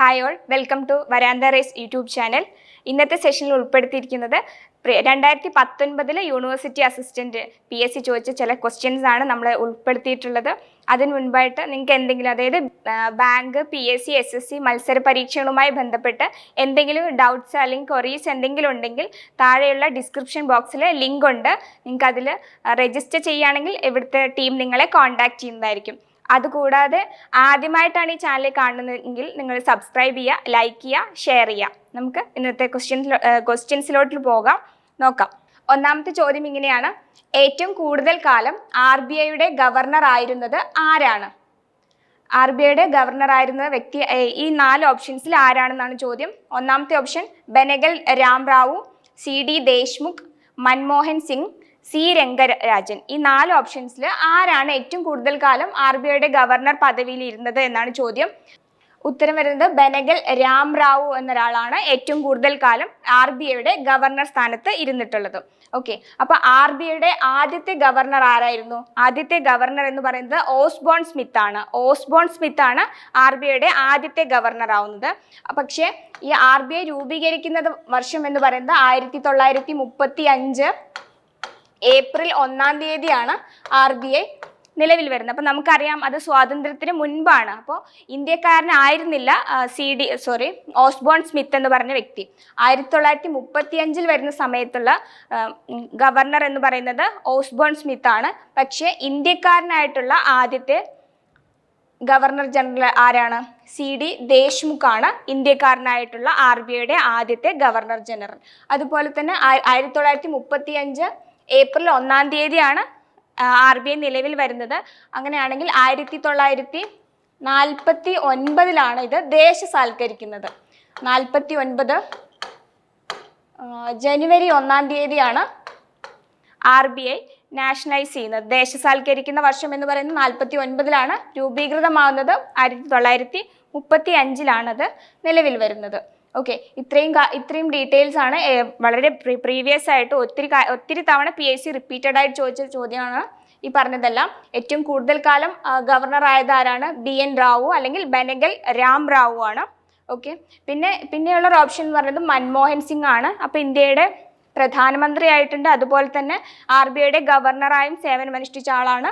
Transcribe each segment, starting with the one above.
Hi all, welcome to Veranda YouTube channel. ഇന്നത്തെ സെഷനിൽ ഉൾപ്പെടുത്തിയിരിക്കുന്നത് 2019 യൂണിവേഴ്സിറ്റി അസിസ്റ്റന്റ് PSC ചോദിച്ച ചില ക്വസ്റ്റ്യൻസ് ആണ് നമ്മൾ ഉൾപ്പെടുത്തിയിട്ടുള്ളത്. അതിനു മുൻപായിട്ട് നിങ്ങൾക്ക് എന്തെങ്കിലും അതായത് ബാങ്ക് PSC SSC മത്സര പരീക്ഷകളുമായി ബന്ധപ്പെട്ട് എന്തെങ്കിലും ഡൗട്ട്സ് അല്ലെങ്കിൽ ക്വറീസ് എന്തെങ്കിലും ഉണ്ടെങ്കിൽ താഴെയുള്ള ഡിസ്ക്രിപ്ഷൻ ബോക്സിൽ ലിങ്ക് ഉണ്ട്. നിങ്ങൾക്ക് അതിൽ രജിസ്റ്റർ ചെയ്യുകയാണെങ്കിൽ ഇവിടുത്തെ ടീം നിങ്ങളെ കോൺടാക്ട് ചെയ്യുന്നതായിരിക്കും. അതുകൂടാതെ ആദ്യമായിട്ടാണ് ഈ ചാനൽ കാണുന്നതെങ്കിൽ നിങ്ങൾ സബ്സ്ക്രൈബ് ചെയ്യുക, ലൈക്ക് ചെയ്യുക, ഷെയർ ചെയ്യുക. നമുക്ക് ഇന്നത്തെ ക്വസ്റ്റ്യൻസിലോട്ട് നോക്കാം. ഒന്നാമത്തെ ചോദ്യം ഇങ്ങനെയാണ്: ഏറ്റവും കൂടുതൽ കാലം RBIയുടെ ഗവർണർ ആയിരുന്നത് ആരാണ്? RBIയുടെ ഗവർണർ ആയിരുന്ന വ്യക്തി ഈ 4 ഓപ്ഷൻസിൽ ആരാണെന്നാണ് ചോദ്യം. ഒന്നാമത്തെ option Benegal Ramarao, CD Deshmukh, Manmohan Singh, C Rangarajan. ഈ 4 ഓപ്ഷൻസിൽ ആരാണ് ഏറ്റവും കൂടുതൽ കാലം RBIയുടെ ഗവർണർ പദവിയിൽ ഇരുന്നത് എന്നാണ് ചോദ്യം. ഉത്തരം വരുന്നത് ബെനഗൽ രാംറാവു എന്നൊരാളാണ് ഏറ്റവും കൂടുതൽ കാലം RBIയുടെ ഗവർണർ സ്ഥാനത്ത് ഇരുന്നിട്ടുള്ളത്. ഓക്കെ, അപ്പൊ RBIയുടെ ആദ്യത്തെ ഗവർണർ ആരായിരുന്നു? ആദ്യത്തെ ഗവർണർ എന്ന് പറയുന്നത് ഓസ്ബോൺ സ്മിത്ത് ആണ്. ഓസ്ബോൺ സ്മിത്ത് ആണ് RBIയുടെ ആദ്യത്തെ ഗവർണർ ആവുന്നത്. പക്ഷേ ഈ RBI രൂപീകരിക്കുന്നത് വർഷം എന്ന് പറയുന്നത് 1935 ഏപ്രിൽ 1-ാം തീയതിയാണ് RBI നിലവിൽ വരുന്നത്. അപ്പോൾ നമുക്കറിയാം അത് സ്വാതന്ത്ര്യത്തിന് മുൻപാണ്. അപ്പോൾ ഇന്ത്യക്കാരനായിരുന്നില്ല ഓസ്ബോൺ സ്മിത്ത് എന്ന് പറഞ്ഞ വ്യക്തി. 1935 വരുന്ന സമയത്തുള്ള ഗവർണർ എന്ന് പറയുന്നത് ഓസ്ബോൺ സ്മിത്ത് ആണ്. പക്ഷേ ഇന്ത്യക്കാരനായിട്ടുള്ള ആദ്യത്തെ ഗവർണർ ജനറൽ ആരാണ്? CD ദേശ്മുഖ് ആണ് ഇന്ത്യക്കാരനായിട്ടുള്ള RBIയുടെ ആദ്യത്തെ ഗവർണർ ജനറൽ. അതുപോലെ തന്നെ 1935 ഏപ്രിൽ 1-ാം തീയതിയാണ് RBI നിലവിൽ വരുന്നത്. അങ്ങനെയാണെങ്കിൽ 1949 ഇത് ദേശസാൽക്കരിക്കുന്നത്. 49 ജനുവരി 1-ാം തീയതിയാണ് RBI നാഷണലൈസ് ചെയ്യുന്നത്. ദേശസാൽക്കരിക്കുന്ന വർഷം എന്ന് പറയുന്നത് 49 രൂപീകൃതമാവുന്നത് 1935 അത് നിലവിൽ വരുന്നത്. ഓക്കെ, ഇത്രയും ഡീറ്റെയിൽസ് ആണ്. വളരെ പ്രീവിയസ് ആയിട്ട് ഒത്തിരി തവണ PSC റിപ്പീറ്റഡ് ആയിട്ട് ചോദിച്ച ചോദ്യമാണ് ഈ പറഞ്ഞതെല്ലാം. ഏറ്റവും കൂടുതൽ കാലം ഗവർണർ ആയത് ആരാണ്? BN റാവു അല്ലെങ്കിൽ ബെനഗൽ രാംറാവു ആണ്. ഓക്കെ, പിന്നെയുള്ളൊരു ഓപ്ഷൻ എന്ന് പറയുന്നത് മൻമോഹൻ സിംഗ് ആണ്. അപ്പോൾ ഇന്ത്യയുടെ പ്രധാനമന്ത്രി ആയിട്ടുണ്ട്. അതുപോലെ തന്നെ RBIയുടെ ഗവർണറായും സേവനമനുഷ്ഠിച്ച ആളാണ്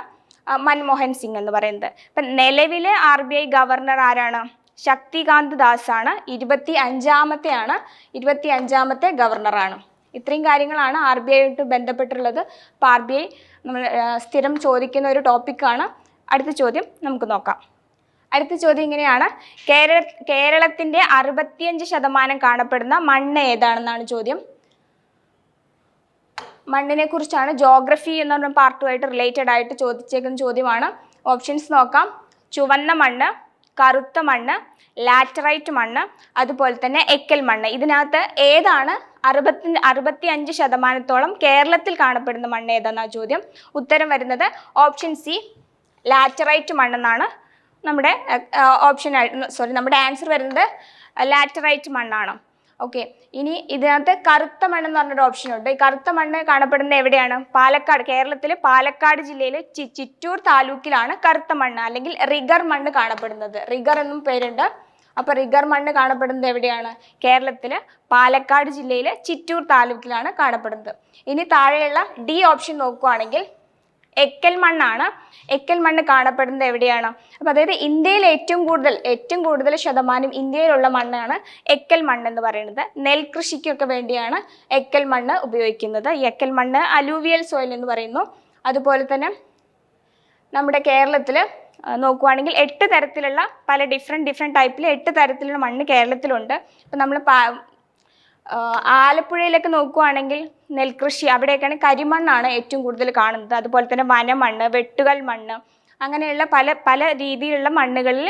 മൻമോഹൻ സിംഗ് എന്ന് പറയുന്നത്. ഇപ്പം നിലവിലെ RBI ഗവർണർ ആരാണ്? ശക്തികാന്ത് ദാസ് ആണ്. 25-ാമത്തെ ഗവർണറാണ്. ഇത്രയും കാര്യങ്ങളാണ് RBI ആയിട്ട് ബന്ധപ്പെട്ടുള്ളത്. അപ്പോൾ RBI നമ്മൾ സ്ഥിരം ചോദിക്കുന്ന ഒരു ടോപ്പിക്കാണ്. അടുത്ത ചോദ്യം നമുക്ക് നോക്കാം. അടുത്ത ചോദ്യം ഇങ്ങനെയാണ്: കേരളത്തിൻ്റെ 65% കാണപ്പെടുന്ന മണ്ണ് ഏതാണെന്നാണ് ചോദ്യം. മണ്ണിനെ കുറിച്ചാണ്. ജോഗ്രഫി എന്ന് പറഞ്ഞ പാർട്ടുമായിട്ട് റിലേറ്റഡ് ആയിട്ട് ചോദിച്ചേക്കുന്ന ചോദ്യമാണ്. ഓപ്ഷൻസ് നോക്കാം. ചുവന്ന മണ്ണ്, കറുത്ത മണ്ണ്, ലാറ്ററൈറ്റ് മണ്ണ്, അതുപോലെ തന്നെ എക്കൽ മണ്ണ്. ഇതിനകത്ത് ഏതാണ് 65% കേരളത്തിൽ കാണപ്പെടുന്ന മണ്ണ് ഏതാണെന്നാണ് ചോദ്യം. ഉത്തരം വരുന്നത് ഓപ്ഷൻ C ലാറ്ററൈറ്റ് മണ്ണെന്നാണ്. നമ്മുടെ നമ്മുടെ ആൻസർ വരുന്നത് ലാറ്ററൈറ്റ് മണ്ണാണ്. ഓക്കെ, ഇനി ഇതിനകത്ത് കറുത്ത മണ്ണ് എന്ന് പറഞ്ഞൊരു ഓപ്ഷൻ ഉണ്ട്. ഈ കറുത്ത മണ്ണ് കാണപ്പെടുന്നത് എവിടെയാണ്? പാലക്കാട്. കേരളത്തിലെ പാലക്കാട് ജില്ലയിലെ ചിറ്റൂർ താലൂക്കിലാണ് കറുത്ത മണ്ണ് അല്ലെങ്കിൽ റിഗർ മണ്ണ് കാണപ്പെടുന്നത്. റിഗർ എന്നും പേരുണ്ട്. അപ്പോൾ റിഗർ മണ്ണ് കാണപ്പെടുന്നത് എവിടെയാണ്? കേരളത്തിലെ പാലക്കാട് ജില്ലയിലെ ചിറ്റൂർ താലൂക്കിലാണ് കാണപ്പെടുന്നത്. ഇനി താഴെയുള്ള D ഓപ്ഷൻ നോക്കുകയാണെങ്കിൽ എക്കൽ മണ്ണാണ്. എക്കൽ മണ്ണ് കാണപ്പെടുന്നത് എവിടെയാണ്? അപ്പോൾ അതായത് ഇന്ത്യയിൽ ഏറ്റവും കൂടുതൽ ശതമാനം ഇന്ത്യയിലുള്ള മണ്ണാണ് എക്കൽ മണ്ണ് എന്ന് പറയുന്നത്. നെൽകൃഷിക്കൊക്കെ വേണ്ടിയാണ് എക്കൽ മണ്ണ് ഉപയോഗിക്കുന്നത്. ഈ എക്കൽ മണ്ണ് അലൂവിയൽ സോയിൽ എന്ന് പറയുന്നു. അതുപോലെ തന്നെ നമ്മുടെ കേരളത്തിൽ നോക്കുകയാണെങ്കിൽ 8 തരത്തിലുള്ള പല ഡിഫറെൻറ്റ് ടൈപ്പിൽ 8 തരത്തിലുള്ള മണ്ണ് കേരളത്തിലുണ്ട്. ഇപ്പം നമ്മൾ ആലപ്പുഴയിലൊക്കെ നോക്കുകയാണെങ്കിൽ നെൽകൃഷി അവിടെയൊക്കെയാണ് കരിമണ്ണാണ് ഏറ്റവും കൂടുതൽ കാണുന്നത്. അതുപോലെ തന്നെ വനമണ്ണ്, വെട്ടുകൽ മണ്ണ്, അങ്ങനെയുള്ള പല രീതിയിലുള്ള മണ്ണുകളിൽ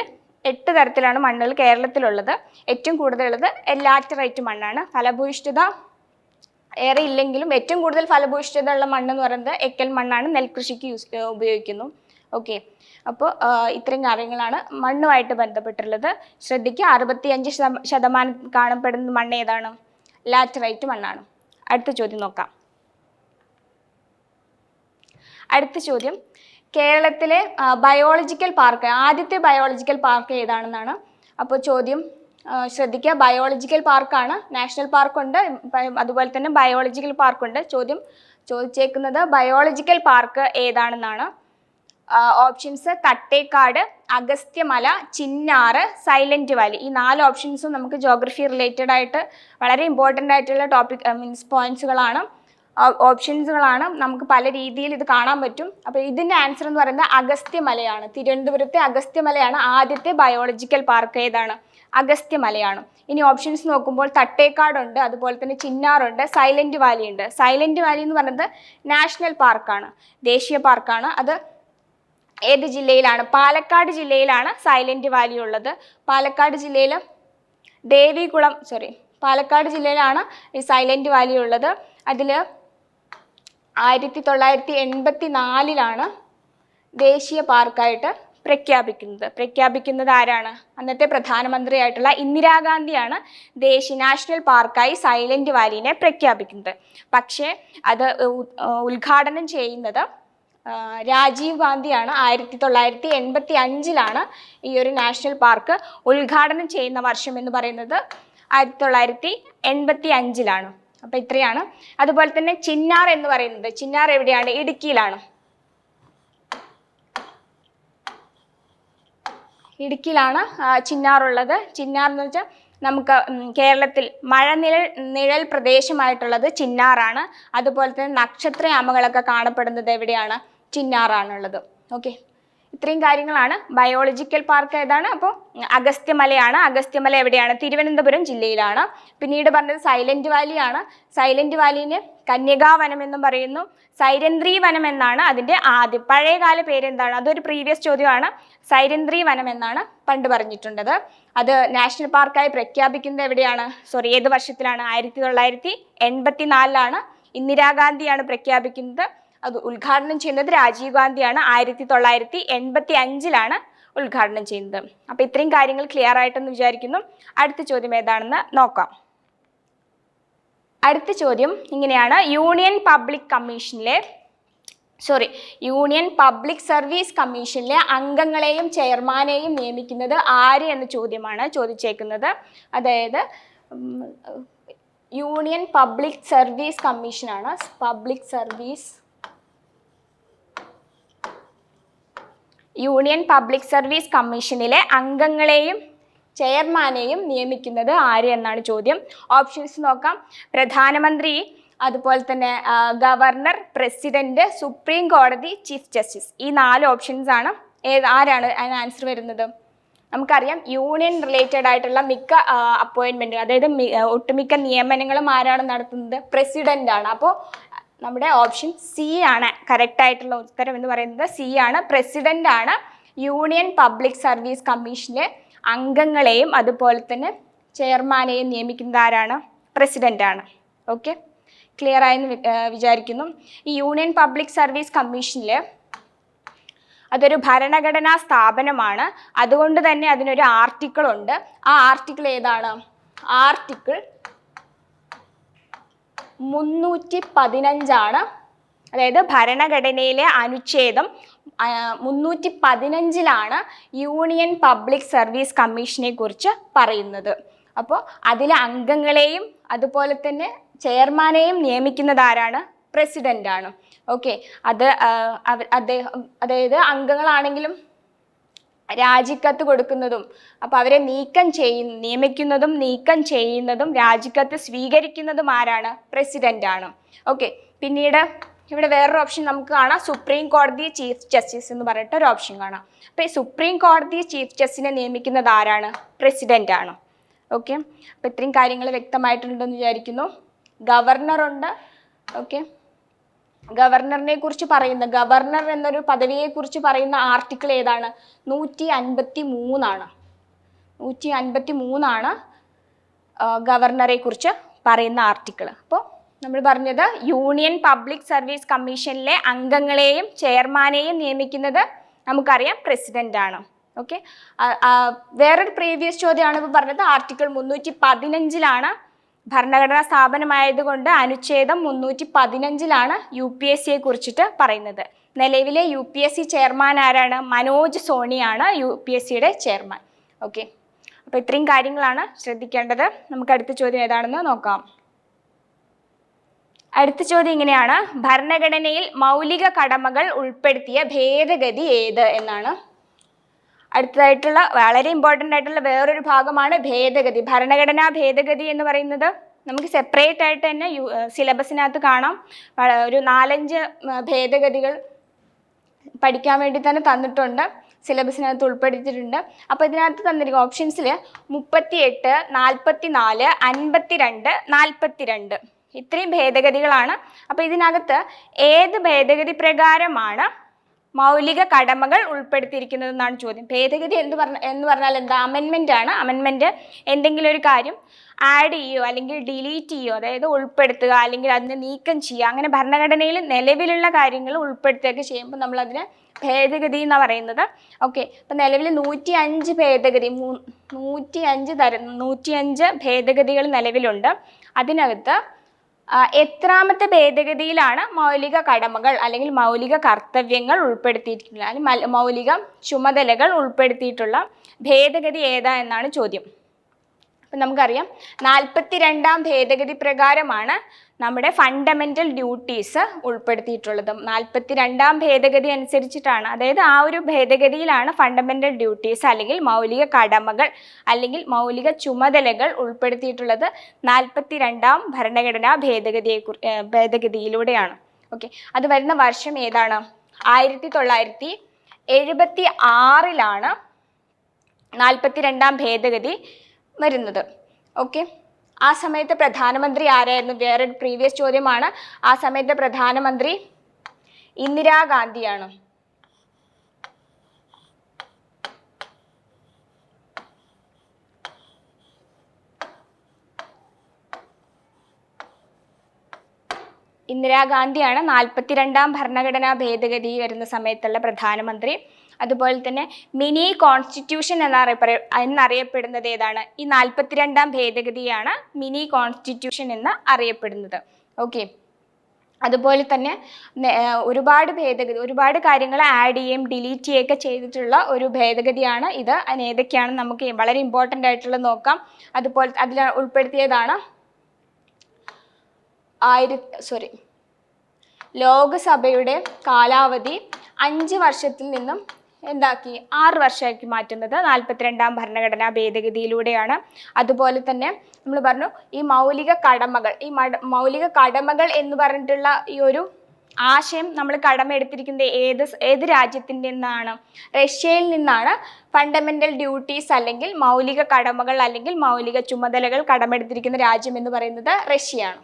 8 തരത്തിലാണ് മണ്ണുകൾ കേരളത്തിലുള്ളത്. ഏറ്റവും കൂടുതലുള്ളത് ലാറ്ററൈറ്റ് മണ്ണാണ്. ഫലഭൂയിഷ്ഠത ഏറെ ഇല്ലെങ്കിലും ഏറ്റവും കൂടുതൽ ഫലഭൂയിഷ്ഠത ഉള്ള മണ്ണെന്ന് പറയുന്നത് എക്കൽ മണ്ണാണ്. നെൽകൃഷിക്ക് ഉപയോഗിക്കുന്നു. ഓക്കെ, അപ്പോൾ ഇത്രയും കാര്യങ്ങളാണ് മണ്ണുമായിട്ട് ബന്ധപ്പെട്ടുള്ളത്. ശ്രദ്ധിക്കുക, 65% കാണപ്പെടുന്ന മണ്ണ് ഏതാണ്? ലാറ്ററൈറ്റ് മണ്ണാണ്. അടുത്ത ചോദ്യം നോക്കാം. അടുത്ത ചോദ്യം: കേരളത്തിലെ ബയോളജിക്കൽ പാർക്ക്, ആദ്യത്തെ ബയോളജിക്കൽ പാർക്ക് ഏതാണെന്നാണ്. അപ്പോൾ ചോദ്യം ശ്രദ്ധിക്കുക, ബയോളജിക്കൽ പാർക്കാണ്. നാഷണൽ പാർക്കുണ്ട്, അതുപോലെ തന്നെ ബയോളജിക്കൽ പാർക്കുണ്ട്. ചോദ്യം ചോദിച്ചേക്കുന്നത് ബയോളജിക്കൽ പാർക്ക് ഏതാണെന്നാണ്. Options Thattekad, Agasthyamala, Chinnar, Silent Valley. ഈ 4 ഓപ്ഷൻസും നമുക്ക് ജോഗ്രഫി റിലേറ്റഡ് ആയിട്ട് വളരെ ഇമ്പോർട്ടൻ്റ് ആയിട്ടുള്ള ടോപ്പിക് പോയിന്റ്സുകളാണ്, ഓപ്ഷൻസുകളാണ്. നമുക്ക് പല രീതിയിൽ ഇത് കാണാൻ പറ്റും. അപ്പോൾ ഇതിൻ്റെ ആൻസർ എന്ന് പറയുന്നത് അഗസ്ത്യമലയാണ്. തിരുവനന്തപുരത്തെ അഗസ്ത്യമലയാണ് ആദ്യത്തെ ബയോളജിക്കൽ പാർക്ക്. ഏതാണ്? അഗസ്ത്യമലയാണ്. ഇനി ഓപ്ഷൻസ് നോക്കുമ്പോൾ തട്ടേക്കാടുണ്ട്, അതുപോലെ തന്നെ ചിന്നാറുണ്ട്, സൈലന്റ് വാലി ഉണ്ട്. സൈലന്റ് വാലി എന്ന് പറയുന്നത് നാഷണൽ പാർക്കാണ്, ദേശീയ പാർക്കാണ്. അത് ഏത് ജില്ലയിലാണ്? പാലക്കാട് ജില്ലയിലാണ് സൈലന്റ് വാലി ഉള്ളത്. പാലക്കാട് ജില്ലയിൽ പാലക്കാട് ജില്ലയിലാണ് ഈ സൈലന്റ് വാലി ഉള്ളത്. അതിൽ 1984 ദേശീയ പാർക്കായിട്ട് പ്രഖ്യാപിക്കുന്നത് ആരാണ്? അന്നത്തെ പ്രധാനമന്ത്രിയായിട്ടുള്ള ഇന്ദിരാഗാന്ധിയാണ് നാഷണൽ പാർക്കായി സൈലന്റ് വാലിനെ പ്രഖ്യാപിക്കുന്നത്. പക്ഷേ അത് ഉദ്ഘാടനം ചെയ്യുന്നത് രാജീവ് ഗാന്ധിയാണ്. 1985 ഈ ഒരു നാഷണൽ പാർക്ക് ഉദ്ഘാടനം ചെയ്യുന്ന വർഷം എന്ന് പറയുന്നത് 1985. അപ്പോൾ ഇത്രയാണ്. അതുപോലെ തന്നെ ചിന്നാർ എന്ന് പറയുന്നത്, ചിന്നാർ എവിടെയാണ്? ഇടുക്കിയിലാണ്. ചിന്നാറുള്ളത്. ചിന്നാർ എന്ന് വെച്ചാൽ നമുക്ക് കേരളത്തിൽ നിഴൽ പ്രദേശമായിട്ടുള്ളത് ചിന്നാറാണ്. അതുപോലെ തന്നെ നക്ഷത്രയാമകളൊക്കെ കാണപ്പെടുന്നത് എവിടെയാണ്? ചിന്നാറാണുള്ളത്. ഓക്കെ, ഇത്രയും കാര്യങ്ങളാണ്. ബയോളജിക്കൽ പാർക്ക് ഏതാണ്? അപ്പോൾ അഗസ്ത്യമലയാണ്. അഗസ്ത്യമല എവിടെയാണ്? തിരുവനന്തപുരം ജില്ലയിലാണ്. പിന്നീട് പറഞ്ഞത് സൈലന്റ് വാലിയാണ്. സൈലന്റ് വാലിന് കന്യകാവനം എന്നും പറയുന്നു. സൈരന്ത്രി വനം എന്നാണ് അതിൻ്റെ പഴയകാല പേരെന്താണ്? അതൊരു പ്രീവിയസ് ചോദ്യമാണ്. സൈരന്ത്രി വനം എന്നാണ് പണ്ട് പറഞ്ഞിട്ടുള്ളത്. അത് നാഷണൽ പാർക്കായി പ്രഖ്യാപിക്കുന്നത് എവിടെയാണ്? ഏത് വർഷത്തിലാണ്? 1984 ഇന്ദിരാഗാന്ധിയാണ് പ്രഖ്യാപിക്കുന്നത്. അത് ഉദ്ഘാടനം ചെയ്യുന്നത് രാജീവ് ഗാന്ധിയാണ്. 1985 ഉദ്ഘാടനം ചെയ്യുന്നത്. അപ്പോൾ ഇത്രയും കാര്യങ്ങൾ ക്ലിയർ ആയിട്ടെന്ന് വിചാരിക്കുന്നു. അടുത്ത ചോദ്യം ഏതാണെന്ന് നോക്കാം. അടുത്ത ചോദ്യം ഇങ്ങനെയാണ്. യൂണിയൻ പബ്ലിക് സർവീസ് കമ്മീഷനിലെ അംഗങ്ങളെയും ചെയർമാനെയും നിയമിക്കുന്നത് ആര് എന്ന ചോദ്യമാണ് ചോദിച്ചേക്കുന്നത്. അതായത് യൂണിയൻ പബ്ലിക് സർവീസ് കമ്മീഷനാണ്. യൂണിയൻ പബ്ലിക് സർവീസ് കമ്മീഷനിലെ അംഗങ്ങളെയും ചെയർമാനെയും നിയമിക്കുന്നത് ആര് എന്നാണ് ചോദ്യം. ഓപ്ഷൻസ് നോക്കാം. പ്രധാനമന്ത്രി, അതുപോലെ തന്നെ ഗവർണർ, പ്രസിഡന്റ്, സുപ്രീം കോടതി, ചീഫ് ജസ്റ്റിസ്. ഈ 4 ഓപ്ഷൻസ് ആണ്. ആരാണ് അതിന് ആൻസർ വരുന്നത്? നമുക്കറിയാം, യൂണിയൻ റിലേറ്റഡ് ആയിട്ടുള്ള മിക്ക അപ്പോയിൻമെൻറ്റ്, അതായത് ഒട്ടുമിക്ക നിയമനങ്ങളും ആരാണ് നടത്തുന്നത്? പ്രസിഡന്റ് ആണ്. അപ്പോൾ നമ്മുടെ ഓപ്ഷൻ സി ആണ് കറക്റ്റ് ആയിട്ടുള്ള ഉത്തരം എന്ന് പറയുന്നത്. സി ആണ്. പ്രസിഡന്റ് ആണ് യൂണിയൻ പബ്ലിക് സർവീസ് കമ്മീഷനിലെ അംഗങ്ങളെയും അതുപോലെ തന്നെ ചെയർമാനെയും നിയമിക്കുന്നത് ആരാണ്? പ്രസിഡന്റ് ആണ്. ഓക്കെ, ക്ലിയർ ആയെന്ന് വിചാരിക്കുന്നു. ഈ യൂണിയൻ പബ്ലിക് സർവീസ് കമ്മീഷനിൽ അതൊരു ഭരണഘടനാ സ്ഥാപനമാണ്. അതുകൊണ്ട് തന്നെ അതിനൊരു ആർട്ടിക്കിൾ ഉണ്ട്. ആ ആർട്ടിക്കിൾ ഏതാണ്? ആർട്ടിക്കിൾ 315 അതായത് ഭരണഘടനയിലെ അനുച്ഛേദം 315 യൂണിയൻ പബ്ലിക് സർവീസ് കമ്മീഷനെ കുറിച്ച് പറയുന്നത്. അപ്പോൾ അതിലെ അംഗങ്ങളെയും അതുപോലെ തന്നെ ചെയർമാനെയും നിയമിക്കുന്നത് ആരാണ്? പ്രസിഡന്റ് ആണ്. ഓക്കെ, അതായത് അംഗങ്ങളാണെങ്കിലും രാജിക്കത്ത് കൊടുക്കുന്നതും, അപ്പോൾ അവരെ നിയമിക്കുന്നതും നീക്കം ചെയ്യുന്നതും രാജിക്കത്ത് സ്വീകരിക്കുന്നതും ആരാണ്? പ്രസിഡന്റ് ആണ്. ഓക്കെ, പിന്നീട് ഇവിടെ വേറൊരു ഓപ്ഷൻ നമുക്ക് കാണാം. സുപ്രീം കോടതി ചീഫ് ജസ്റ്റിസ് എന്ന് പറഞ്ഞിട്ട് ഒരു ഓപ്ഷൻ കാണാം. അപ്പോൾ ഈ സുപ്രീം കോടതി ചീഫ് ജസ്റ്റിസിനെ നിയമിക്കുന്നത് ആരാണ്? പ്രസിഡന്റ് ആണ്. ഓക്കെ, അപ്പോൾ ഇത്രയും കാര്യങ്ങൾ വ്യക്തമായിട്ടുണ്ടെന്ന് വിചാരിക്കുന്നു. ഗവർണറുണ്ട്. ഓക്കെ, ഗവർണറിനെ കുറിച്ച് പറയുന്ന, ഗവർണർ എന്നൊരു പദവിയെ കുറിച്ച് പറയുന്ന ആർട്ടിക്കിൾ ഏതാണ്? 153 153 ഗവർണറെ കുറിച്ച് പറയുന്ന ആർട്ടിക്കിൾ. അപ്പോൾ നമ്മൾ പറഞ്ഞത് യൂണിയൻ പബ്ലിക് സർവീസ് കമ്മീഷനിലെ അംഗങ്ങളെയും ചെയർമാനെയും നിയമിക്കുന്നത് നമുക്കറിയാം പ്രസിഡന്റ് ആണ്. ഓക്കെ, വേറൊരു പ്രീവിയസ് ചോദ്യമാണ് ഇപ്പോൾ പറഞ്ഞത്. ആർട്ടിക്കിൾ 315 ഭരണഘടനാ സ്ഥാപനമായതുകൊണ്ട് അനുച്ഛേദം 315 UPSCയെ കുറിച്ചിട്ട് പറയുന്നത്. നിലവിലെ UPSC ചെയർമാൻ ആരാണ്? മനോജ് സോണിയാണ് UPSCയുടെ ചെയർമാൻ. ഓക്കെ, അപ്പോൾ ഇത്രയും കാര്യങ്ങളാണ് ശ്രദ്ധിക്കേണ്ടത്. നമുക്ക് അടുത്ത ചോദ്യം ഏതാണെന്ന് നോക്കാം. അടുത്ത ചോദ്യം ഇങ്ങനെയാണ്: ഭരണഘടനയിൽ മൗലിക കടമകൾ ഉൾപ്പെടുത്തിയ ഭേദഗതി ഏത് എന്നാണ്. അടുത്തതായിട്ടുള്ള വളരെ ഇമ്പോർട്ടൻ്റ് ആയിട്ടുള്ള വേറൊരു ഭാഗമാണ് ഭേദഗതി. ഭരണഘടനാ ഭേദഗതി എന്ന് പറയുന്നത് നമുക്ക് സെപ്പറേറ്റ് ആയിട്ട് തന്നെ സിലബസിനകത്ത് കാണാം. ഒരു 4-5 ഭേദഗതികൾ പഠിക്കാൻ വേണ്ടി തന്നെ തന്നിട്ടുണ്ട്, സിലബസിനകത്ത് ഉൾപ്പെടുത്തിയിട്ടുണ്ട്. അപ്പോൾ ഇതിനകത്ത് തന്നിരിക്കുന്ന ഓപ്ഷൻസിൽ 38, 44, 52, 42 ഇത്രയും ഭേദഗതികളാണ്. അപ്പോൾ ഇതിനകത്ത് ഏത് ഭേദഗതി പ്രകാരമാണ് മൗലിക കടമകൾ ഉൾപ്പെടുത്തിയിരിക്കുന്നതെന്നാണ് ചോദ്യം. ഭേദഗതി എന്ന് പറഞ്ഞാൽ എന്താ? അമെൻമെൻ്റ് ആണ്. അമെൻമെൻറ്റ് എന്തെങ്കിലും ഒരു കാര്യം ആഡ് ചെയ്യുകയോ അല്ലെങ്കിൽ ഡിലീറ്റ് ചെയ്യുകയോ, അതായത് ഉൾപ്പെടുത്തുക അല്ലെങ്കിൽ അതിനെ നീക്കം ചെയ്യുക, അങ്ങനെ ഭരണഘടനയിൽ നിലവിലുള്ള കാര്യങ്ങൾ ഉൾപ്പെടുത്തുകയൊക്കെ ചെയ്യുമ്പോൾ നമ്മളതിന് ഭേദഗതി എന്നാണ് പറയുന്നത്. ഓക്കെ, അപ്പം നിലവിൽ 105 ഭേദഗതി 105 ഭേദഗതികൾ നിലവിലുണ്ട്. അതിനകത്ത് എത്രാമത്തെ ഭേദഗതിയിലാണ് മൗലിക കടമകൾ അല്ലെങ്കിൽ മൗലിക കർത്തവ്യങ്ങൾ ഉൾപ്പെടുത്തിയിട്ടുള്ളത്, അല്ലെങ്കിൽ മൗലിക ചുമതലകൾ ഉൾപ്പെടുത്തിയിട്ടുള്ള ഭേദഗതി ഏതാ എന്നാണ് ചോദ്യം. അപ്പം നമുക്കറിയാം 42ാം ഭേദഗതി പ്രകാരമാണ് നമ്മുടെ ഫണ്ടമെൻ്റൽ ഡ്യൂട്ടീസ് ഉൾപ്പെടുത്തിയിട്ടുള്ളത്. 42ാം ഭേദഗതി അനുസരിച്ചിട്ടാണ്, അതായത് ആ ഒരു ഭേദഗതിയിലാണ് ഫണ്ടമെൻ്റൽ ഡ്യൂട്ടീസ് അല്ലെങ്കിൽ മൗലിക കടമകൾ അല്ലെങ്കിൽ മൗലിക ചുമതലകൾ ഉൾപ്പെടുത്തിയിട്ടുള്ളത് 42ാം ഭരണഘടനാ ഭേദഗതിയിലൂടെയാണ്. ഓക്കെ, അത് വരുന്ന വർഷം ഏതാണ്? 1976 42ാം ഭേദഗതി വരുന്നത്. ഓക്കെ, ആ സമയത്ത് പ്രധാനമന്ത്രി ആരായിരുന്നു? വേറൊരു പ്രീവിയസ് ചോദ്യമാണ്. ആ സമയത്ത് പ്രധാനമന്ത്രി ഇന്ദിരാഗാന്ധിയാണ്. ഇന്ദിരാഗാന്ധിയാണ് 42ാം ഭരണഘടനാ ഭേദഗതി വരുന്ന സമയത്തുള്ള പ്രധാനമന്ത്രി. അതുപോലെ തന്നെ മിനി കോൺസ്റ്റിറ്റ്യൂഷൻ എന്നറിയപ്പെടുന്നത് ഏതാണ്? ഈ 42ാം ഭേദഗതിയാണ് മിനി കോൺസ്റ്റിറ്റ്യൂഷൻ എന്ന് അറിയപ്പെടുന്നത്. ഓക്കെ, അതുപോലെ തന്നെ ഒരുപാട് കാര്യങ്ങൾ ആഡ് ചെയ്യുകയും ഡിലീറ്റ് ചെയ്യുകയൊക്കെ ചെയ്തിട്ടുള്ള ഒരു ഭേദഗതിയാണ് ഇത്. അതിന് ഏതൊക്കെയാണെന്ന് നമുക്ക് വളരെ ഇമ്പോർട്ടൻ്റ് ആയിട്ടുള്ളത് നോക്കാം. അതുപോലെ അതിൽ ഉൾപ്പെടുത്തിയതാണ് ലോകസഭയുടെ കാലാവധി 5 വർഷത്തിൽ നിന്നും 6 വർഷമാക്കി മാറ്റുന്നത് 42ാം ഭരണഘടനാ ഭേദഗതിയിലൂടെയാണ്. അതുപോലെ തന്നെ നമ്മൾ പറഞ്ഞു ഈ മൗലിക കടമകൾ എന്ന് പറഞ്ഞിട്ടുള്ള ഈ ഒരു ആശയം നമ്മൾ കടമെടുത്തിരിക്കുന്നത് ഏത് രാജ്യത്തിൻ്റെ നിന്നാണ്? റഷ്യയിൽ നിന്നാണ് ഫണ്ടമെൻ്റൽ ഡ്യൂട്ടീസ് അല്ലെങ്കിൽ മൗലിക കടമകൾ അല്ലെങ്കിൽ മൗലിക ചുമതലകൾ കടമെടുത്തിരിക്കുന്ന രാജ്യം എന്ന് പറയുന്നത് റഷ്യയാണ്.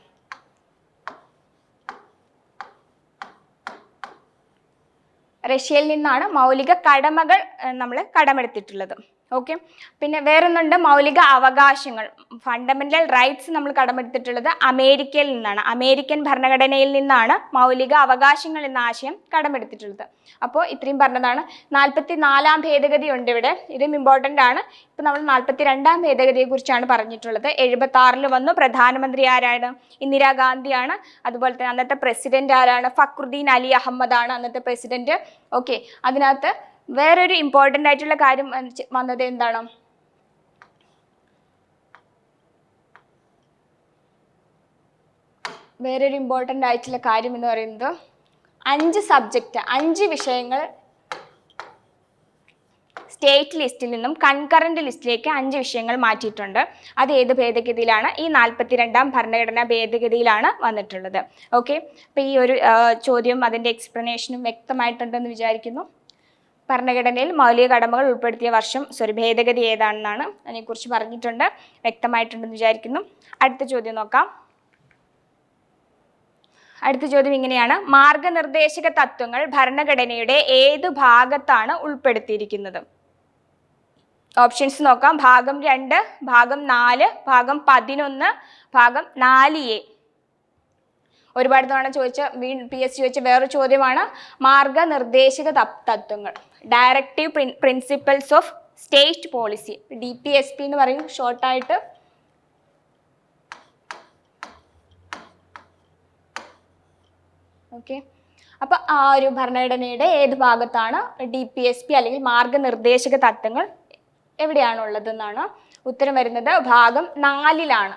റഷ്യയിൽ നിന്നാണ് മൗലിക കടമകൾ നമ്മൾ കടമെടുത്തിട്ടുള്ളത്. ഓക്കെ, പിന്നെ വേറൊന്നുണ്ട് മൗലിക അവകാശങ്ങൾ, ഫണ്ടമെൻ്റൽ റൈറ്റ്സ് നമ്മൾ കടമെടുത്തിട്ടുള്ളത് അമേരിക്കയിൽ നിന്നാണ്. അമേരിക്കൻ ഭരണഘടനയിൽ നിന്നാണ് മൗലിക അവകാശങ്ങൾ എന്ന ആശയം കടമെടുത്തിട്ടുള്ളത്. അപ്പോൾ ഇത്രയും പറഞ്ഞതാണ്. 44ാം ഭേദഗതി ഉണ്ട് ഇവിടെ, ഇതും ഇമ്പോർട്ടൻ്റ് ആണ്. ഇപ്പോൾ നമ്മൾ 42ാം ഭേദഗതിയെക്കുറിച്ചാണ് പറഞ്ഞിട്ടുള്ളത്. 76 വന്നു. പ്രധാനമന്ത്രി ആരാണ്? ഇന്ദിരാഗാന്ധിയാണ്. അതുപോലെ തന്നെ അന്നത്തെ പ്രസിഡന്റ് ആരാണ്? ഫക്രുദ്ദീൻ അലി അഹമ്മദ് ആണ് അന്നത്തെ പ്രസിഡന്റ്. ഓക്കെ, അതിനകത്ത് വേറൊരു ഇമ്പോർട്ടൻ്റ് ആയിട്ടുള്ള കാര്യം വന്നത് എന്താണ്? വേറൊരു ഇമ്പോർട്ടൻ്റ് ആയിട്ടുള്ള കാര്യം എന്ന് പറയുന്നത് 5 വിഷയങ്ങൾ സ്റ്റേറ്റ് ലിസ്റ്റിൽ നിന്നും കൺകറന്റ് ലിസ്റ്റിലേക്ക് 5 വിഷയങ്ങൾ മാറ്റിയിട്ടുണ്ട്. അത് ഏത് ഭേദഗതിയിലാണ്? ഈ 42ാം ഭരണഘടനാ ഭേദഗതിയിലാണ് വന്നിട്ടുള്ളത്. ഓക്കെ, അപ്പോൾ ഈ ഒരു ചോദ്യം അതിൻ്റെ എക്സ്പ്ലനേഷനും വ്യക്തമായിട്ടുണ്ടെന്ന് വിചാരിക്കുന്നു. ഭരണഘടനയിൽ മൗലിക കടമകൾ ഉൾപ്പെടുത്തിയ ഭേദഗതി ഏതാണെന്നാണ് അതിനെക്കുറിച്ച് പറഞ്ഞിട്ടുണ്ട്, വ്യക്തമായിട്ടുണ്ടെന്ന് വിചാരിക്കുന്നു. അടുത്ത ചോദ്യം നോക്കാം. അടുത്ത ചോദ്യം ഇങ്ങനെയാണ്: മാർഗനിർദ്ദേശക തത്വങ്ങൾ ഭരണഘടനയുടെ ഏത് ഭാഗത്താണ് ഉൾപ്പെടുത്തിയിരിക്കുന്നത്? ഓപ്ഷൻസ് നോക്കാം. ഭാഗം 2, ഭാഗം 4, ഭാഗം 11, ഭാഗം 4A. ഒരുപാട് തവണ PSC ചോദിച്ച വേറൊരു ചോദ്യമാണ് മാർഗനിർദ്ദേശക തത്വങ്ങൾ, directive principles of state policy, DPSP എന്ന് പറയും ഷോർട്ടായിട്ട്. ഓക്കെ, അപ്പോൾ ആ ഒരു ഭരണഘടനയുടെ ഏത് ഭാഗത്താണ് DPSP അല്ലെങ്കിൽ മാർഗനിർദ്ദേശക തത്വങ്ങൾ എവിടെയാണുള്ളതെന്നാണ് ഉത്തരം വരുന്നത് ഭാഗം 4-ലാണ്.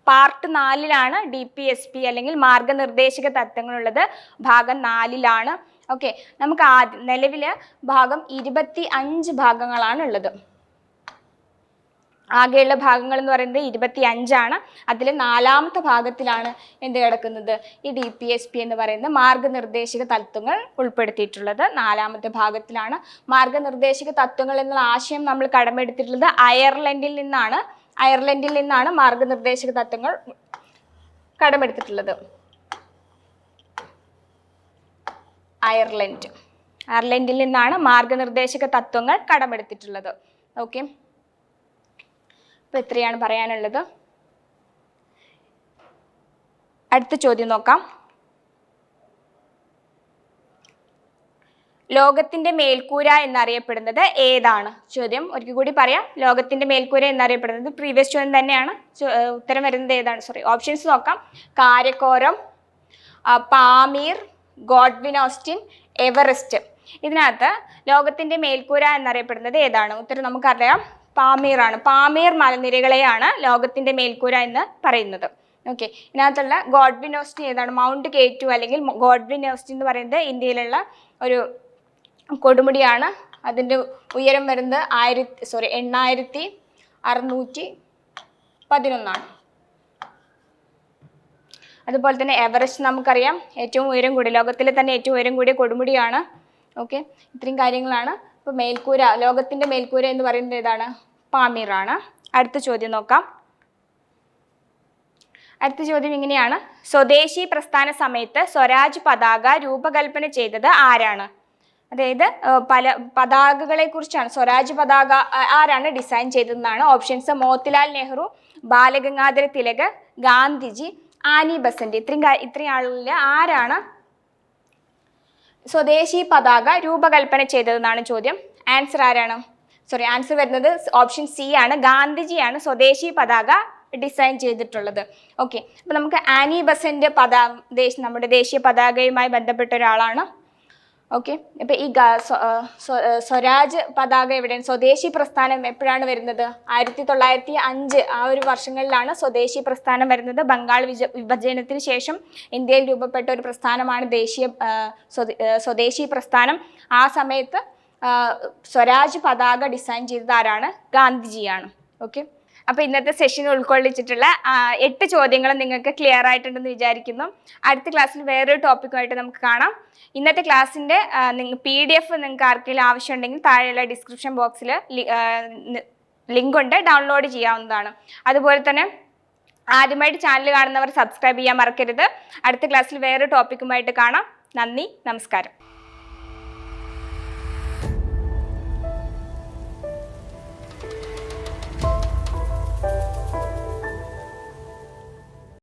പാർട്ട് 4-ലാണ് DPSP അല്ലെങ്കിൽ മാർഗനിർദ്ദേശക തത്വങ്ങളുള്ളത്. ഭാഗം 4-ലാണ്. ഓക്കെ, നമുക്ക് ആദ്യം നിലവിൽ ഭാഗം 25 ഭാഗങ്ങളാണ് ഉള്ളത്. ആകെയുള്ള ഭാഗങ്ങൾ എന്ന് പറയുന്നത് 25ആണ്. അതിൽ 4ാമത്തെ ഭാഗത്തിലാണ് എന്ത് കിടക്കുന്നത്? ഈ DPSP എന്ന് പറയുന്ന മാർഗനിർദ്ദേശക തത്വങ്ങൾ ഉൾപ്പെടുത്തിയിട്ടുള്ളത്. 4ാമത്തെ ഭാഗത്തിലാണ്. മാർഗനിർദ്ദേശക തത്വങ്ങൾ എന്നുള്ള ആശയം നമ്മൾ കടമെടുത്തിട്ടുള്ളത് അയർലൻഡിൽ നിന്നാണ് മാർഗനിർദ്ദേശക തത്വങ്ങൾ കടമെടുത്തിട്ടുള്ളത്. അയർലൻഡിൽ നിന്നാണ് മാർഗനിർദ്ദേശക തത്വങ്ങൾ കടമെടുത്തിട്ടുള്ളത്. ഓക്കെ, അപ്പോൾ ഇത്രയാണ് പറയാനുള്ളത്. അടുത്ത ചോദ്യം നോക്കാം. ലോകത്തിന്റെ മേൽക്കൂര എന്നറിയപ്പെടുന്നത് ഏതാണ്? ചോദ്യം ഒരിക്കൽ കൂടി പറയാം. ലോകത്തിന്റെ മേൽക്കൂര എന്നറിയപ്പെടുന്നത് പ്രീവിയസ് ചോദ്യം തന്നെയാണ്. ഉത്തരം വരുന്നത് ഏതാണ്? ഓപ്ഷൻസ് നോക്കാം. Karakoram, Pamir, Godwin Austin, Everest. ഇതിനകത്ത് ലോകത്തിന്റെ മേൽക്കൂര എന്നറിയപ്പെടുന്നത് ഏതാണ്? ഉത്തരം നമുക്കറിയാം, പാമീറാണ്. പാമീർ മലനിരകളെയാണ് ലോകത്തിന്റെ മേൽക്കൂര എന്ന് പറയുന്നത്. ഓക്കെ, ഇതിനകത്തുള്ള ഗോഡ്വിൻ ഓസ്റ്റിൻ ഏതാണ്? മൗണ്ട് K2 അല്ലെങ്കിൽ ഗോഡ്വിൻ ഓസ്റ്റിൻ എന്ന് പറയുന്നത് ഇന്ത്യയിലുള്ള ഒരു കൊടുമുടിയാണ്. അതിൻ്റെ ഉയരം വരുന്നത് 8611. അതുപോലെ തന്നെ എവറസ്റ്റ് നമുക്കറിയാം, ഏറ്റവും ഉയരം കൂടിയ, ലോകത്തിലെ തന്നെ ഏറ്റവും ഉയരം കൂടിയ കൊടുമുടിയാണ്. ഓക്കെ, ഇത്രയും കാര്യങ്ങളാണ്. ഇപ്പോൾ മേൽക്കൂര, ലോകത്തിൻ്റെ മേൽക്കൂര എന്ന് പറയുന്നത് ഏതാണ്? പാമീറാണ്. അടുത്ത ചോദ്യം നോക്കാം. അടുത്ത ചോദ്യം ഇങ്ങനെയാണ്. സ്വദേശി പ്രസ്ഥാന സമയത്ത് സ്വരാജ് പതാക രൂപകൽപ്പന ചെയ്തത് ആരാണ്? അതായത് പല പതാകകളെ കുറിച്ചാണ്. സ്വരാജ് പതാക ആരാണ് ഡിസൈൻ ചെയ്തതെന്നാണ്. Options Motilal Nehru, Balagangadhara Tilak, Gandhiji, Annie Besant. ഇത്രയും ആളുകളിൽ ആരാണ് സ്വദേശി പതാക രൂപകൽപ്പന ചെയ്തതെന്നാണ് ചോദ്യം. ആൻസർ ആരാണ്? ആൻസർ വരുന്നത് ഓപ്ഷൻ സി ആണ്. ഗാന്ധിജിയാണ് സ്വദേശി പതാക ഡിസൈൻ ചെയ്തിട്ടുള്ളത്. ഓക്കെ, അപ്പോൾ നമുക്ക് ആനി ബസന്റ് നമ്മുടെ ദേശീയ പതാകയുമായി ബന്ധപ്പെട്ട ഒരാളാണ്. ഓക്കെ, അപ്പോൾ ഈ സ്വരാജ് പതാക എവിടെയാണ്? സ്വദേശി പ്രസ്ഥാനം എപ്പോഴാണ് വരുന്നത്? 1905 ആ ഒരു വർഷങ്ങളിലാണ് സ്വദേശി പ്രസ്ഥാനം വരുന്നത്. ബംഗാൾ വിഭജനത്തിന് ശേഷം ഇന്ത്യയിൽ രൂപപ്പെട്ട ഒരു പ്രസ്ഥാനമാണ് സ്വദേശി പ്രസ്ഥാനം. ആ സമയത്ത് സ്വരാജ് പതാക ഡിസൈൻ ചെയ്തത് ആരാണ്? ഗാന്ധിജിയാണ്. ഓക്കെ, അപ്പോൾ ഇന്നത്തെ സെഷൻ ഉൾക്കൊള്ളിച്ചിട്ടുള്ള 8 ചോദ്യങ്ങളും നിങ്ങൾക്ക് ക്ലിയർ ആയിട്ടുണ്ടെന്ന് വിചാരിക്കുന്നു. അടുത്ത ക്ലാസ്സിൽ വേറൊരു ടോപ്പിക്കുമായിട്ട് നമുക്ക് കാണാം. ഇന്നത്തെ ക്ലാസ്സിൻ്റെ PDF നിങ്ങൾക്ക് ആർക്കെങ്കിലും ആവശ്യമുണ്ടെങ്കിൽ താഴെയുള്ള ഡിസ്ക്രിപ്ഷൻ ബോക്സിൽ ലിങ്ക് ഉണ്ട്, ഡൗൺലോഡ് ചെയ്യാവുന്നതാണ്. അതുപോലെ തന്നെ ആദ്യമായിട്ട് ചാനൽ കാണുന്നവർ സബ്സ്ക്രൈബ് ചെയ്യാൻ മറക്കരുത്. അടുത്ത ക്ലാസ്സിൽ വേറൊരു ടോപ്പിക്കുമായിട്ട് കാണാം. നന്ദി, നമസ്കാരം.